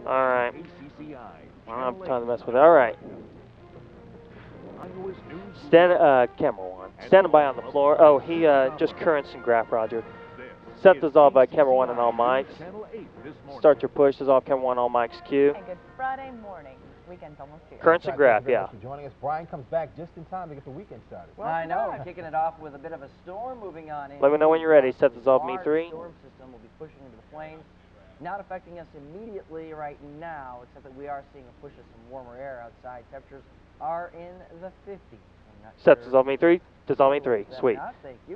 Alright. I don't have time to mess with it. Alright. Camera 1. Standing by on the floor. Oh, he just currents and graph, Roger. Set dissolve by camera 1 and all mics. Start your push, dissolve camera 1, all mics Q. And good Friday morning. Weekend's almost here. Currents and graph, yeah. For joining us. Brian comes back just in time to get the weekend started. Well, I know, kicking it off with a bit of a storm moving on in. Let me know when you're ready. Set dissolve me 3. Storm system will be pushing into the plains. Not affecting us immediately right now, except that we are seeing a push of some warmer air outside. Temperatures are in the 50s. Set dissolve me 3. Dissolve me 3. Sweet.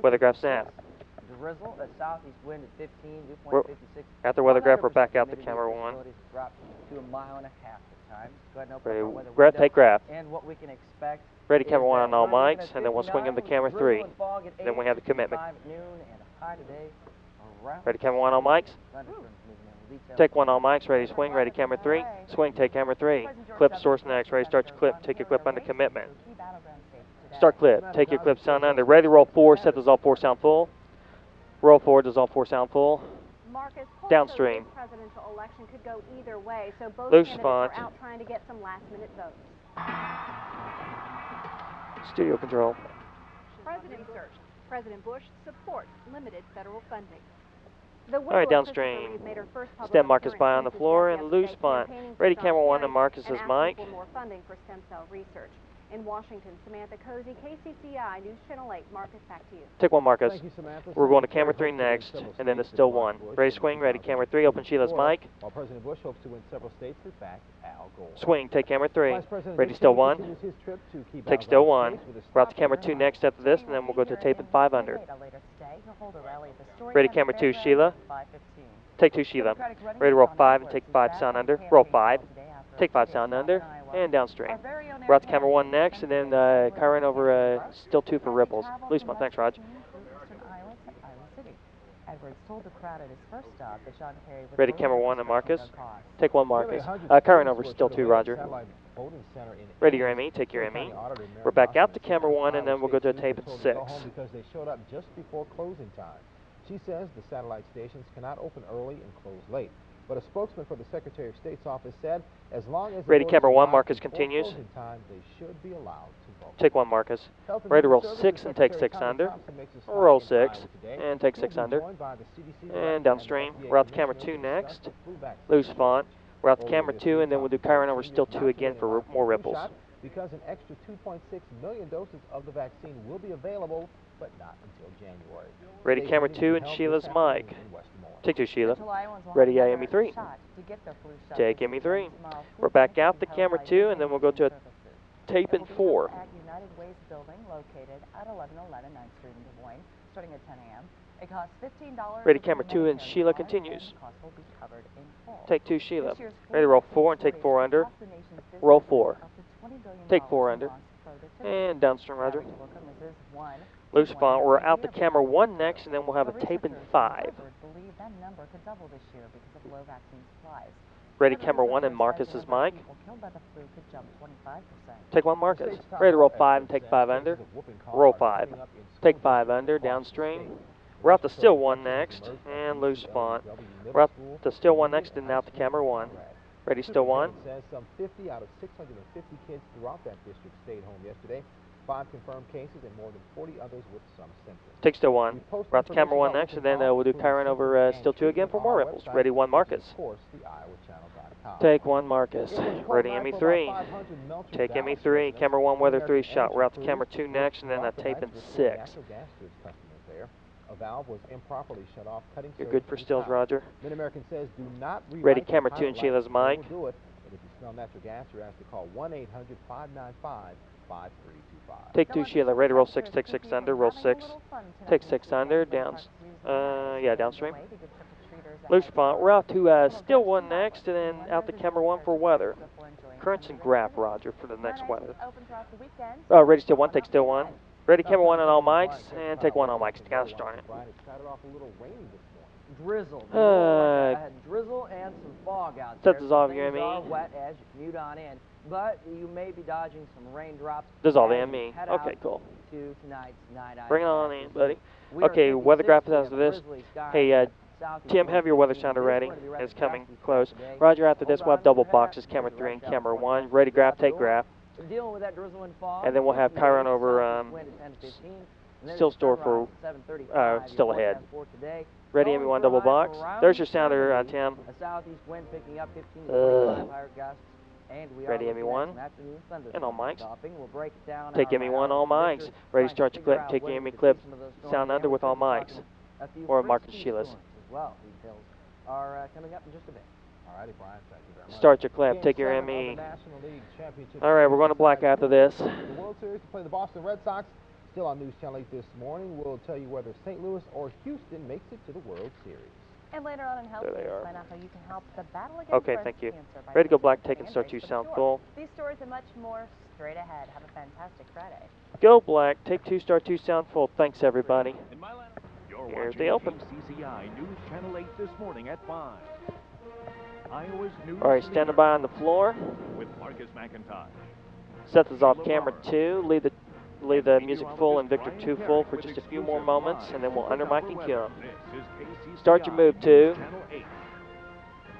Weather graph snap. Drizzle, a southeast wind at 15, dew point 56. After weather graph, we're back out to camera 1. Drop to 1.5 miles at times. Go ahead and open Ready, up our weather window. take graph. And what we can expect. Ready camera 1 on all mics, and then we'll swing into camera 3. Then we have the commitment. Ready camera 1 on mics. Take 1 on mics, ready swing, ready camera 3. Swing, take camera 3. Clip source next, ready start your clip, take your clip under commitment. Start clip, take your clip sound under. Ready roll 4, set dissolve 4 sound full. Roll 4, dissolve 4 sound full. Downstream. Presidential election could go either way, so both Loose candidates font. are out trying to get some last-minute votes. Studio control. President search. President Bush supports limited federal funding. The All right, downstream. Stand Marcus by on the floor and loose font. Ready camera 1 and Marcus's mic. More funding for stem cell research. In Washington, Samantha Cozy, KCCI News Channel 8. Marcus, back to you. Take 1, Marcus. Thank you, Samantha. We're going to camera 3 next, and then it's still 1. Ready swing, ready camera 3. Open Sheila's mic. While President Bush hopes to win several states, his back Al Gore. Swing, take camera 3. Vice President Ready Bush still continues 1. his trip to key Take battleground still 1. states with his We're out to top camera 2 next after this, and then we'll go to tape and 5 under. Ready camera 2, Sheila. Take 2, Sheila. Ready to roll 5 and take 5 sound under. Roll 5. Take 5 sound under. And downstream. We're out to camera 1 next, and then current over still 2 for ripples. Loose one. Thanks, Raj. Ready camera 1 and Marcus. Take 1, Marcus. Current over still 2, Roger. Ready your ME. Take your ME. We're back out to camera 1, and then we'll go to a tape at 6. Because they showed up just before closing time. She says the satellite stations cannot open early and close late. But a spokesman for the Secretary of State's office said as long as Ready camera 1, Marcus continues. Time, they should be allowed to vote. Take 1, Marcus. Ready to roll 6 and take 6 under. Roll 6 and take 6 under. And downstream. We're out to camera 2 next. Loose font. We're out to camera 2, and then we'll do current over still 2 again for more ripples. Because an extra 2.6 million doses of the vaccine will be available, but not until January. Ready camera 2 and Sheila's mic. Take 2, Sheila. Ready ME3. Take ME3. We're back out to camera 2, and then we'll go to a tape in 4. United Ways building located at 1111 9th Street in Des Moines, starting at 10 a.m. It costs $15. Ready camera 2 and Sheila continues. Take 2, Sheila. Ready to roll 4 and take 4 under. Roll 4. Take 4 under. And downstream, Roger. Loose font. We're out to camera 1 next, and then we'll have a tape in 5. Ready camera 1 and Marcus's mic. Take 1, Marcus. Ready to roll 5 and take 5 under. Roll 5. Take 5 under, downstream. We're out to still 1 next, and loose font. We're out to still 1 next, and now to camera 1. Ready, still 1. Says some 50 out of 650 kids throughout that district stayed home yesterday. 5 confirmed cases and more than 40 others with some symptoms. Take still 1. We're out to camera 1 next, and then we'll do current over still 2 again for more ripples. Ready 1, Marcus. Take 1, Marcus. Ready ME3. Take ME3. Camera 1, weather 3 shot. We're out to camera 2 next, and then a tape in 6. A valve was improperly shut off, cutting. You're good for stills, Roger. Mid-American says do not ready camera 2 and Sheila's mic. Do it. And if you smell natural gas, you're asked to call 1-800-595-5325. Take 2, Sheila. Ready to roll 6, take 6 under. Roll 6. Take 6 under. Downstream. Loose font. We're out to still 1 next, and then out to camera 1 for weather. Currents and graph, Roger, for the next weather. Ready still 1, take still 1. Ready camera 1 on all mics, and take 1 on mics. Gosh darn it. Drizzle. Had drizzle and some fog out there. Set dissolve your Things are ME. wet as you mute on in, but you may be dodging some raindrops. Dissolve as the you ME. head Okay, out cool. To tonight's night. Bring it on in, buddy. We are Okay, weather graph after this. grizzly skies Hey, Southeast Tim, wind have your weather 15. sounder It is ready. going to be rather It's coming gusty close. today. Roger, after this, we'll have double Overhead, boxes, camera particularly 3 and around camera California. 1. Ready, graph, Out the take door. graph. We're dealing with that drizzle and fog. And then we'll have 58, Chiron over southeast wind at 10 to 15. And then still it's store for, sunrise at 7:35. still Your ahead. forecast for today. Ready, Going ME1 for a double high of box. around There's your sounder, 70. Tim. A southeast wind picking up 15 to 25 higher gusts. And we Ready, are looking ME1. at some afternoon thunderstorms And all mics. developing. We'll break it down Take hour by ME1, hour. all mics. Victor Ready, trying start to your figure clip. out Take when your we ME could clip. see some of those storms Sound again. under We're with all could be mics. talking a few Or Marcus frisky Sheila's. storms as well. Details are coming up in just a bit. All righty, Brian. Thank you very much. Start your clip. Game Take your 7 of the ME. National League Championship All right, we're going to black Series after this. The World Series to play the Boston Red Sox. Still on News Channel 8 this morning. We'll tell you whether St. Louis or Houston makes it to the World Series. And later on in Health There they News, are. find out how you can help the battle against Okay, breast thank you. cancer by Ready to go black, participating take and in start Race 2 for the sound Cure. full. These stories and much more straight ahead. Have a fantastic Friday. Go black, take 2, start 2 sound full. Thanks, everybody. You're Here's watching the open. KCCI News Channel 8 this morning at 5. Iowa's news All right, standing by on the floor. with Marcus McIntyre. Set this off camera 2. Leave the music full and Victor 2 full for just a few more moments, and then we'll under mic and cue 'em. This is KCCI Start your move, News 2. Channel 8.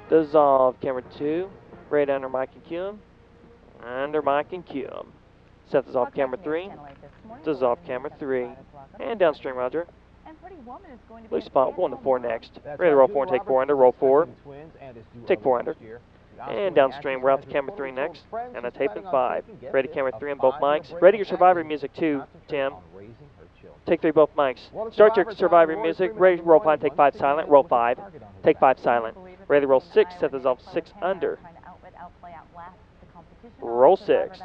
Dissolve camera 2. Ready under mic and cue 'em. Under mic and cue 'em. Set this off camera 3. Dissolve camera 3. And downstream, Roger. And Pretty Woman is going to be Loose a spot, going to stay-at-home 4 mom. next. That's Ready to right, roll Julia 4 and take Roberts 4 under. is Roll 4. expecting twins and is due Take early 4 next under. year. The And Australian downstream, actress we're out says to her camera photos 3 show next. friends And a she's tape planning in on 5. taking get Ready this, camera a 3 on both 5-year mics. break Ready in your Survivor Texas music to 2, concentrate Tim. on raising her children. Take 3 both mics. Well, the Start your Survivor Survivor Roy music. Freeman Ready of to roll Des 5, Moines take 5 once silent. again Roll was a 5. target on his Take back. 5 silent. Ready to roll 6, set this off 6 under. Roll 6.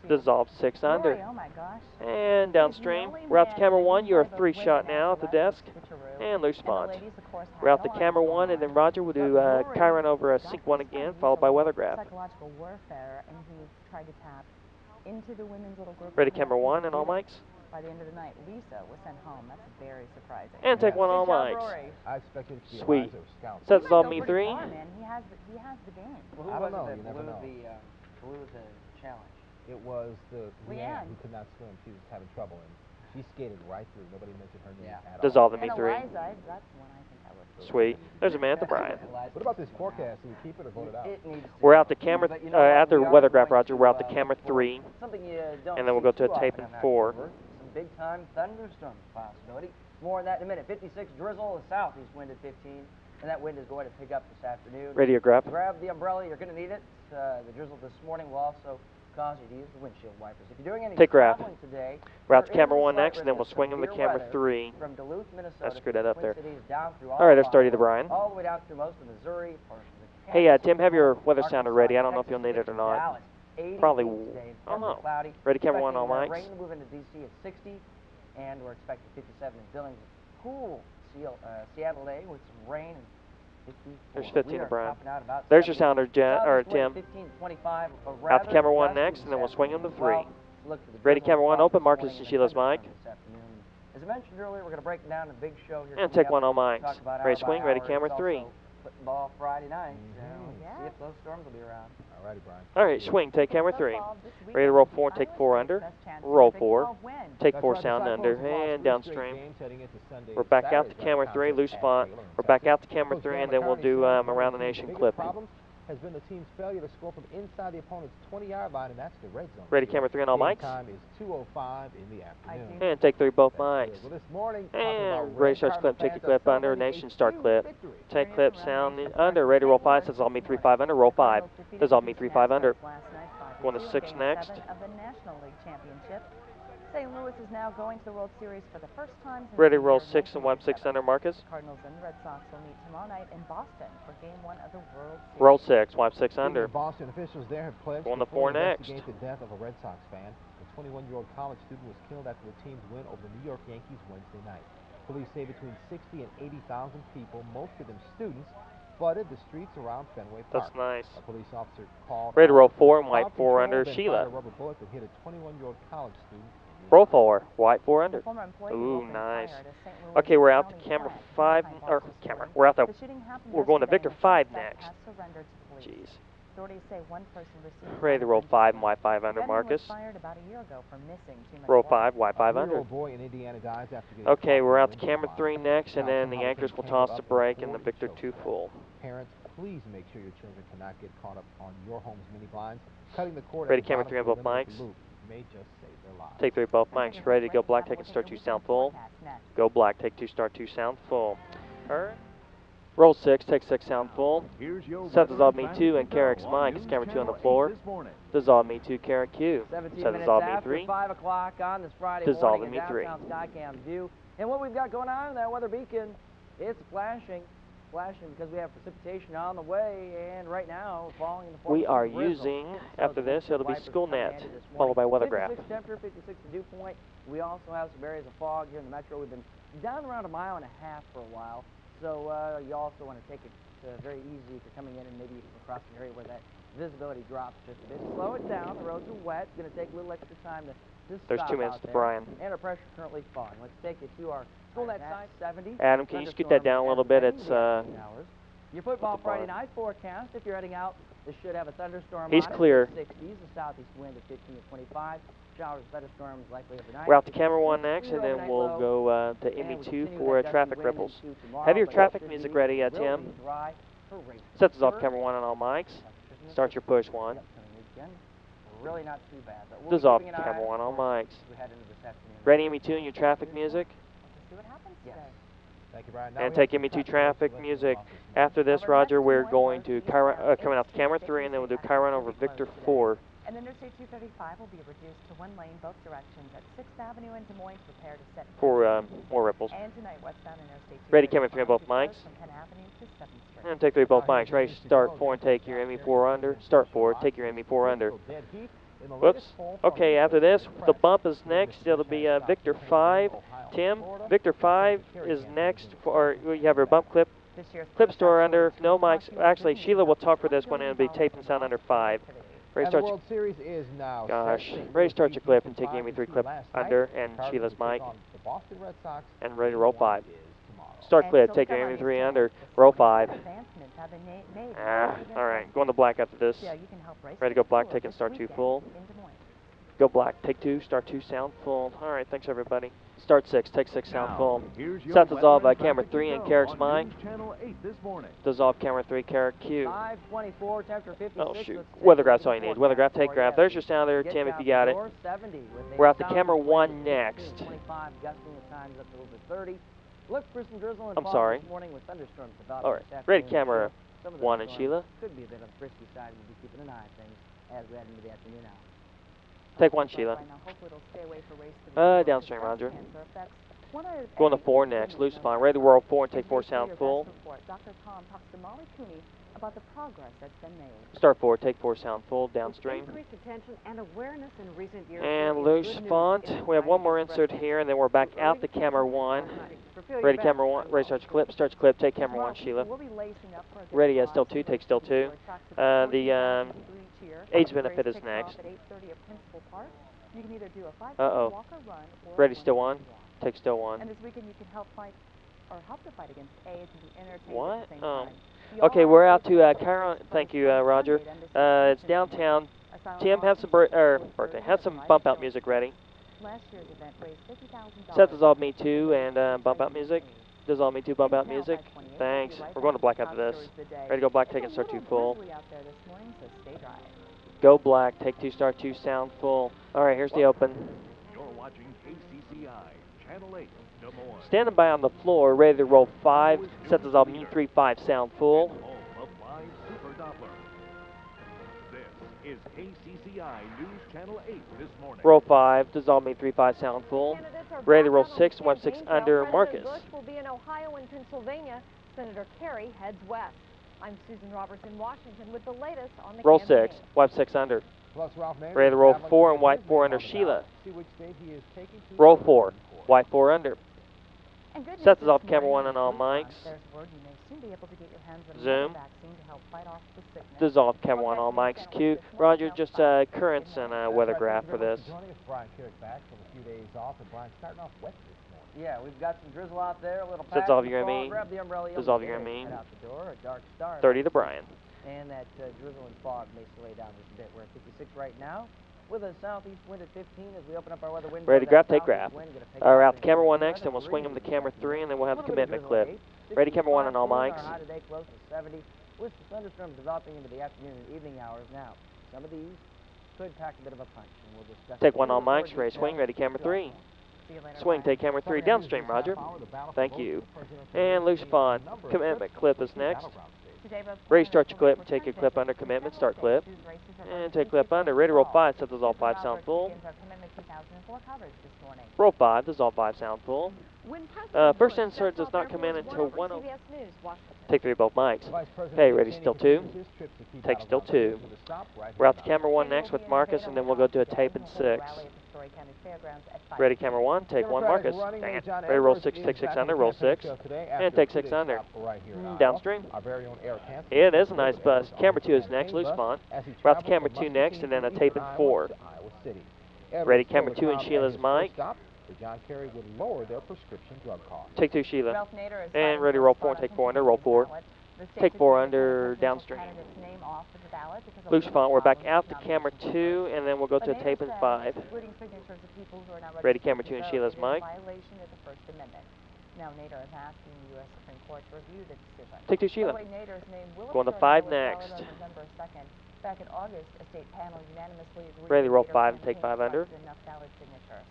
Dissolve 6 under. Oh my gosh. And downstream, we're out to camera 1. You're a 3 shot now at the desk. And loose spot. We're out to camera 1, and then Roger will do Chiron over a sync 1 again, followed by weather graph. Psychological warfare, and he tried to tap into the women's little group. Ready camera 1 and all mics. By the end of the night, Lisa was sent home. That's very surprising. And take 1 all Good job, mics. Rory. I expected it to be Sweet. Eliza or Scout. Set He this might off go me pretty 3. far, man. He has the game. Well, who I don't was know, it you that never blew know. the challenge? It was the Leanne. Leanne who could not swim. She was having trouble, and she skated right through. Nobody mentioned her name at all. Dissolve the And me 3. Eliza, that's one I think I would do. Sweet. There's Amanda Bryan. What about this forecast? Do we keep it or vote it out? It needs to We're go. out to camera, But you know what? after We are weather graph, going Roger, we're out to look camera for 3. Something you don't And then we'll see go to too a tape often in 4. October. Some big time thunderstorms possibility. More on that in a minute. 56 drizzle, a southeast wind at 15. And that wind is going to pick up this afternoon. Radio graph. Grab the umbrella, you're going to need it. The drizzle this morning will also cause you to use the windshield wipers. If you're doing any Take graph. traveling today, We're out to there is camera a 1 slight next, and then we'll risk of swing into severe camera weather 3. from Duluth, Minnesota, I screwed that up Twin there. Cities down through All right, let's start Iowa, either, Brian. all the way down through most of Missouri, portions of Hey, Kansas, Tim, have your weather Arkansas, sounder ready. I don't know if Texas, you'll need it or not. Dallas, 80 Probably degrees today, I don't know. cloudy. Ready, camera 1, all Expecting, mics. rain to move into D.C. at 60, and we're expecting 57 in Billings. Cool Seattle today with some rain and 54. There's 15 We to are Brian. topping out about There's your 70. sounder, or Southeast wind Tim. 15 to 25, a Out to rather camera 1 gusty next, and then we'll this swing into afternoon. 3. Well, look for the Ready, drizzle camera 1, fog open. this Marcus morning and the Sheila's thunderstorms mic. this afternoon. As I mentioned earlier, we're going to break down a big show here. And coming take up. 1 all Talk mics. about Ready, hour by swing. Ready, hour. camera It's 3. also football Friday night. So Yeah. see if those storms will be around. All righty, Brian. All right, swing. Take camera 3. Ready to roll 4, take 4 under. Roll 4. Take That's 4 right, the sound Cyclones under. have lost And 3 straight downstream. games heading into Sunday We're and back out to Saturday's camera 3, contest loose at spot. Taylor in We're back Texas. out to camera Coach 3, Dan and then we'll McCartney do says around the the nation biggest clip. problem has been the team's failure to score from inside the opponent's 20-yard line, and that's the red zone. Ready, camera 3 on all Game mics. time is 2:05 in the afternoon. And take 3 both That's mics. good. Well, this morning, talking And about ready, red, starts Cardinal clip. Take your fans clip are under. celebrating Nation a start huge clip. victory. Take clip sound under. Ready to roll 5. Says all me 3 5 under. Roll 5. Says all me 3 5 under. Going to 6 next. Of the National League Championship. St. Louis is now going to the World Series for the first time since Ready to the roll year 6 and wipe 6 under, Marcus. Cardinals and Red Sox will meet tomorrow night in Boston for Game 1 of the World Series. Roll 6, wipe 6 Speaking under. of Boston officials there have pledged Going to to 4 fully next. investigate the death of a Red Sox fan. The 21-year-old college student was killed after the team's win over the New York Yankees Wednesday night. Police say between 60 and 80,000 people, most of them students, flooded the streets around Fenway Park. That's nice. A police officer called Ready to roll 4 and out wipe 4 control, under. then Sheila. fired a rubber bullet that hit a 21-year-old college student in the Roll 4, white 4 under. Former employee Ooh, opened nice. fire at a St. Louis Okay, we're out to County camera flag 5, behind or Boston camera. School. We're out to. The shooting happened We're going to yesterday Victor and a 5 suspect next. has surrendered to police. Jeez. Authorities say one person received Ready to roll 5 and white 5 The under, gunman Marcus. was fired about a year ago for missing too much Roll water. 5, white 5 A under. 3-year-old boy in Indiana dies after getting Okay, caught we're in a out to wind camera tunnel. 3 next, and Now, then somehow the became anchors will tangled toss up the in break, a and the board Victor choke 2 spread. full. Parents, please make sure your children cannot get caught up on your home's mini blinds. Cutting the cord Ready, at the camera bottom 3 on to both eliminate mics. the loop may just save their lives. Take 3 both I'm mics. taking a Ready to go break. black, Have a take and look at start your 2 sound weekend full. forecast next. Go black, take 2 start 2 sound full. Alright. Roll 6, take 6 sound full. Here's your Set weather dissolve and me traffic 2 and info Carrick's on mic. News It's camera 2 on the Channel 8 floor. this morning. Dissolve me 2, Carrick Q. 17 Set minutes dissolve me after 3. 5 o'clock on this Friday Dissolve morning me in 3. downtown Skycam view. And what we've got going on in that weather beacon, it's flashing because we have precipitation on the way, and right now falling in the form We of some are drizzle. using, So after the this, windshield it'll be wipers school coming net, handy this followed by morning. weathergraph. 56 temperature, 56 dew point. We also have some areas of fog here in the metro. We've been down around 1.5 miles for a while. So you also want to take it very easy if you're coming in and maybe you can cross an area where that visibility drops just a bit. Slow it down. The roads are wet. It's going to take a little extra time to There's stop 2 minutes out to there. Brian. And our pressure currently falling. Let's take you to our school net side 70. Adam, can you scoot that down a little bit? It's Your football the Friday bar. night forecast. If you're heading out, this should have a thunderstorm He's on clear. it. 60s, the southeast wind at 15 to 25. Showers, thunderstorms likely overnight. We're out to camera 1 next, and then Overnight we'll low. go to And Emmy we 2 continue for that gusty traffic wind ripples. into tomorrow, Have your but it traffic should music be- ready, will Tim. be dry for rain. Set this off First, camera 1 on all mics. temperatures in the Start your 60s. push 1. The upcoming weekend, really not too bad. But we'll be Dissolve keeping an eye camera on it, 1 of on course, mics. as we head into this afternoon. Ready, Emmy 2 and your traffic music. Let's see what happens Yes. today. Thank you, Brian. Now And we take have some Emmy 2 traffic traffic updates music. off this morning. After this, Over Roger, next we're Des going Moines, to eastbound coming out to camera 860 3, and then we'll do access Chiron will over be Victor closed today. 4. And Interstate 235 will be reduced to 1 lane both directions at 6th Avenue in Des Moines. Prepare to set For more ripples. And tonight, westbound Interstate 235 Ready, camera 3 on both will be closed mics. From Penn Avenue to 7th Street. And take 3 both mics. Ready, start 4 and take your Emmy 4 under. Start 4, take your Emmy 4 under. Whoops. Okay, after this, the bump is next. It'll be Victor 5. Tim, Victor 5 is next. For you have your bump clip. This year's Clip store Special under, Show no will mics. continue Actually, to Sheila will talk for $1 this one, and it'll be billion tape and sound under 5. Ready, And the start World Series is now Gosh. set. Ready to start your clip and take Five Emmy to 3 two clip last under night. and Cardinals Sheila's will take mic. on the Boston Red Sox. And ready to roll 5. Is tomorrow. Start And clip, still take to your come Emmy on 3 Newscast, under, the roll 77 5. advancements have been made Alright, going to black after this. Yeah, you can help race Ready to go the black, tour take and this start 2 weekend full. in Des Moines. Go black, take 2, start 2, sound full. Alright, thanks everybody. Start 6, take 6, sound full. Here's your Set weather dissolve and camera traffic 3 and info Carrick's on mic. News Channel 8 this morning. Dissolve camera 3, Carrick Q. 524, temperature 56. Oh shoot. Let's take a Weathergraph's look all at you need. the Weathergraph, forecast take for graph. you. There's your sound there, Get Tim, if out you got the it. door, 70 with a We're out to southeast camera wind 1 at 15 next. to 25, gusting at times up to over 30. Look for some drizzle and I'm fog sorry. this morning with thunderstorms developing Alright, this ready afternoon. camera Some of the 1 and storms Sheila. could be a bit on the frisky side. We'll be keeping an eye on things as we head into the afternoon hours. Take 1 Sheila. Right now, hopefully it'll stay away for race to the Downstream, breast Roger. cancer effects. One out of Going to every 4 three next. women Loose knows spine. about Ready to roll 4 and As take we 4 see sound your full. best report, Dr. Tom talks to Molly Cooney about the progress that's been made. Start 4, take 4 sound full, With downstream. increased attention and awareness in recent years, And there is loose good news font. in the We have fight one more against insert breast here, cancer. and then we're back Through out early to camera detection 1. and diagnostics. So feel your Ready best. camera 1. Ready starts clip. Starts clip. Take camera Tomorrow, 1, Sheila. We'll be lacing up for a good Ready, cause. still 2, take still 2. We're attracted to The 14,000 through each year. age The benefit race is kicks next. off at 8:30 at Principal Park. You can either do a 5K Uh-oh. walk or run, or Ready, a still 1K 1. walk. Take still 1. And this weekend you can help to fight against AIDS and be entertained What? at the same Oh. time. The Okay, all-out we're out to race Chiron. takes Thank place you, on Roger. Sunday at Embassy It's Station. downtown. A silent Tim, have auction some at birthday. 4:30 Have at some the bump Light out Show. music ready. Last year's event raised $50,000. Set dissolve me 2 and bump out music. Dissolve me 2 bump out music. Thanks. We're going to black after this. Ready to go black, take and start 2 full. Out there this morning, so stay dry. Go black, take 2, start 2, sound full. Alright, here's the open. You're watching KCCI, Channel 8, Des Moines. Standing by on the floor, ready to roll 5. Set dissolve me 3, 5, sound full. Home of live Super Doppler. This is KCCI News Channel 8 this morning. Roll 5, dissolve me 3, 5, sound full. Candidates are Ready to back roll out on 6, the 1, 6 campaign trail. under, President Marcus. Bush will be in Ohio and Pennsylvania. Senator Kerry heads west. I'm Susan Roberts in Washington with the latest on the Roll campaign. 6, white 6 under. Plus Ralph Nader Ready to roll traveling 4 to and white his 4 under hometown. Sheila. See which state he is taking to Roll the 4, court. white 4 under. And good Seth news is off this camera morning 1 on all flu front. mics. There's word you may soon be able to get your hands on Zoom. another vaccine to help fight off the sickness. Dissolve camera 1 all mics. Q. Roger, just currents and weather graph for this. Joining us, Brian Carrick back from a few days off, and Brian starting off wet this morning. Yeah, we've got some drizzle out there, a little Dissolve patch of your fog. ME. Grab the umbrella. you'll Dissolve need your it. ME. Head out the door, a dark star. 30 to Brian. And that drizzle and fog may slow down just a bit. We're at 56 right now, with a southeast wind at 15 as we open up our weather window. Ready to grab, That take southeast grab. wind gonna pick We're up out to and camera 1 weather next, and we'll swing them to breeze camera this 3, and then we'll have the afternoon. commitment Little bit of clip. drizzle at 8. Ready, camera 1 on all 65 mics. Our high today close to 70, with some thunderstorms developing into the afternoon and evening hours now. Some of these could pack a bit of a punch, and we'll discuss Take it 1 in a all little more mics. Ready, detail. swing. Ready, camera 3. See you later, Swing, Brian. take camera 3. Downstream, Roger. Thank you. And loose spawn. Commitment clip is next. Today, both Ready, candidates start your will clip. make Take your return clip visits under to commitment. several Start clip. states whose races are And running take clip under. this Ready, roll fall. 5. Set dissolve Susan 5 sound Roberts full. begins our Commitment 2004 coverage this morning. Roll 5. Dissolve 5 sound full. When President First Bush insert steps does off not Air come in Force until One from 1. CBS News, Washington. Take 3 both mics. Okay, ready, still 2. Take still 2. We're out to camera 1 next with Marcus, and then we'll go to a tape in 6. Ready, camera 1. Take 1 Marcus. Dang it. Ready, roll 6. Take 6 under. Roll 6. And take 6 under. Downstream. It is a nice bus. Camera 2 is next. Loose spawn. We're out to camera 2 next, and then a tape in 4. Ready, camera 2 and Sheila's mic. John Kerry would lower their prescription drug costs. Take 2 Sheila. And ready, roll 4 and take 4 under. Roll 4. Take 4 under. Downstream. Loose font. We're back out to camera 2, and then we'll go to a tape in 5. Ready, camera 2 and Sheila's mic. Now Nader is asking the U.S. Supreme Court to review the decision. Take 2 Sheila. By the way, Nader's name will Going to appear 5 in the ballot next. on November 2nd. Back in August, a state panel unanimously agreed Ready, that roll Nader 5 and take campaign 5 under. collected enough valid signatures.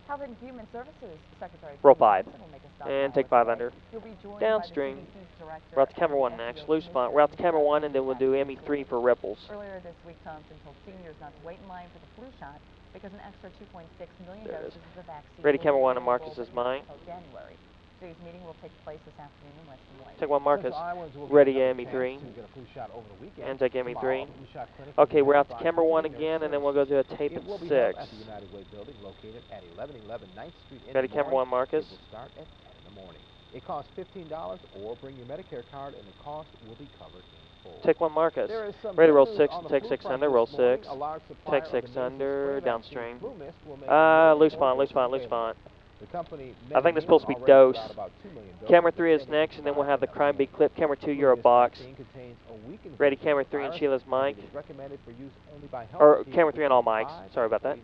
Health and Human Services Secretary Roll Brian 5 Johnson will make a stop and in take Iowa 5 today. under. He'll be joined Downstream. by the CDC's director We're out to camera and 1 the next. FDA Loose spot. We're out to camera 1, and then we'll do ME3 for ripples. Earlier this week, Thompson told seniors not to wait in line for the flu shot because an extra 2.6 million There it doses is. of the vaccine Ready, will camera be 1 and available, Marcus but is not mine. until January. Today's meeting will take place this afternoon in Western Lake. Take 1 Marcus. Ready, ME3. And take ME3. Okay, we're out to camera 1 again, and then we'll go to a tape in 6. Ready, camera 1 Marcus. It will start at 10 in the morning. It costs $15, or bring your Medicare card, and the cost will be covered in full. Take 1 Marcus. Ready to roll 6 and take 6 under. Roll 6. Take 6 under. Downstream. Loose font, loose font, loose font. I think this is supposed to be dose. Camera 3 is next, and then we'll have the crime beat clip. Camera 2, you're a box. Ready, camera 3 and Sheila's mic. Or camera 3 on all mics. Sorry about that.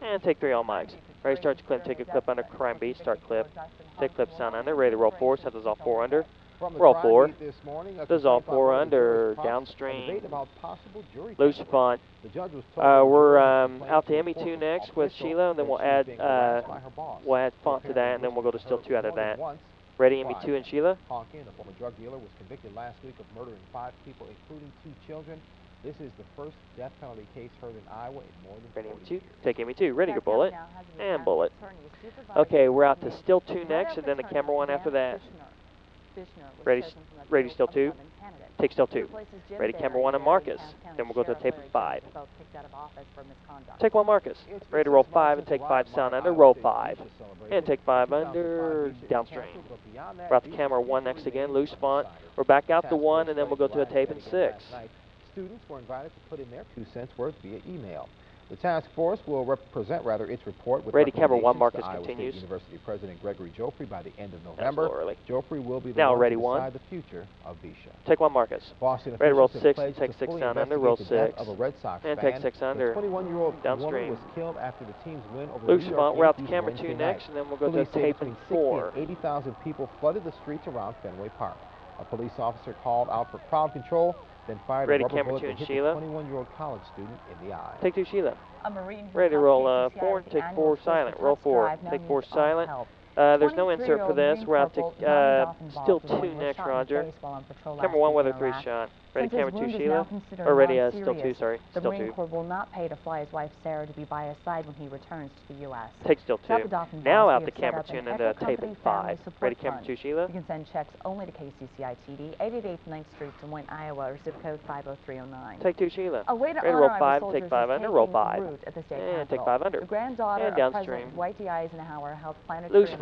And take 3 all mics. Ready, start your clip. Take a clip under crime beat. Start clip. Take clip sound under. Ready to roll 4. Set dissolve 4 under. Roll 4. Dissolve 4 under. Downstream. Loose font. We're out to ME2 next with Sheila, and then we'll add font to that, and then we'll go to still 2 out of that. Ready, ME2 and Sheila. Honkin, a former drug dealer, was convicted last week of murdering 5 people, including 2 children. This is the first death penalty case heard in Iowa in more than 40 Ready, years. ME2. Take ME2. Ready, your bullet. And bullet. Okay, we're out to still 2 next, and then the camera 1 after that. Ready, still 2. Take still 2. Ready, camera 1 and Marcus. Then we'll go to tape in 5. Take 1 Marcus. Ready to roll 5 and take 5 sound under. Roll 5. And take 5 under. Downstream. We're out to camera 1 next again. Loose font. We're back out to 1, and then we'll go to a tape in 6. Students were invited to put in their 2 cents worth via email. The task force will present its report with Ready, camera 1, Marcus to Iowa continues. State University President Gregory Joffrey by the end of November. That's a little early. Joffrey will be the Now one ready, to 1. decide the future of Visha. Take 1 Marcus. Boston Ready to roll officials 6 have and pledged take to 6 fully sound under. investigate Roll the 6. death of a Red Sox And fan. take 6 under. The 21-year-old Downstream. woman was killed after the team's win over Loose the New York font. We're out to Yankees camera Wednesday 2 night. next, and then we'll go to Police say tape in between 60 4. and 80,000 people flooded the streets around Fenway Park. A police officer called out for crowd control, then fired Ready, a rubber camera bullet 2 that and hit Sheila. the 21-year-old college student in the eye. Take 2 Sheila. A Marine Ready to roll 4 and take 4 silent. Roll 4. Take 4 silent. There's no insert for this. We're out to still 2 next, Roger. Camera 1, weather 3 shot. Ready, camera 2, Sheila. Or ready, still 2, sorry. The Still Marine 2. Corps will not pay to fly his wife Sarah to be by his side when he returns to the U.S. Take still 2. Dolphin Now Boss, out we to have set camera up 2 an and Echo tape Company in Family 5. Support Ready, camera Fund. 2, Sheila. You can send checks only to KCCI TD, 888 9th Street, Des Moines, Iowa, or zip code 50309. Take 2 Sheila. A way to Ready, honor roll our 5, soldiers take 5 is under, roll taking 5. root at the state And take capitol. 5 under. The granddaughter And of downstream. President Dwight D. Eisenhower held planetary Loose font,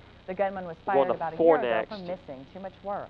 The gunman was We're going fired to about a 4 year ago next. for missing too much work.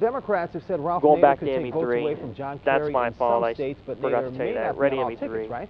Democrats have said Ralph Going Nader back could to take votes ME3. away from John That's Kerry my in fault. some I states, but forgot Nader to tell you may that. not be Ready on all ME3. tickets, right?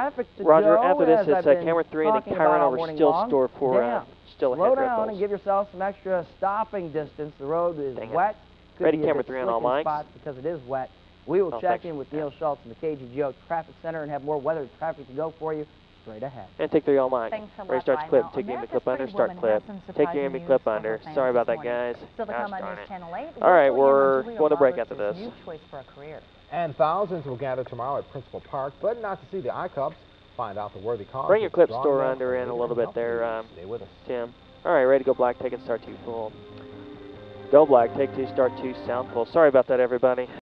traffic to Roger, go, after this, as it's I've been camera 3 and then talking Kyron about all over morning still long. store for Down. still Slow ahead Red down Bulls. and give yourself some extra stopping distance. The road is Dang it. wet. Could Ready, be a camera bit 3 on slick all in mics. spots because it is wet. We will Oh, check thanks. in with Neil Schultz in the KGGO Traffic Center and have more weather and traffic to go for you straight ahead. And take 3 all mics. Thanks a Ready, lot, start Ryan. clip. Now, Take your America's clip under, Pretty start Woman clip. has some Take your surprising clip news for under. her fans Sorry about this that, morning. guys. Still to Gosh come on darn News it. Channel 8. All right, local we're Julia going to break Roberts' after this. new choice for a career. And thousands will gather tomorrow at Principal Park, but not to see the iCubs. Find out the worthy cause. Bring your clip drawing store them under in a later little bit Health there, News. Stay with us. Tim. All right, ready to go black, take it, start 2 full. Go black, take 2, start 2, sound full. Sorry about that, everybody.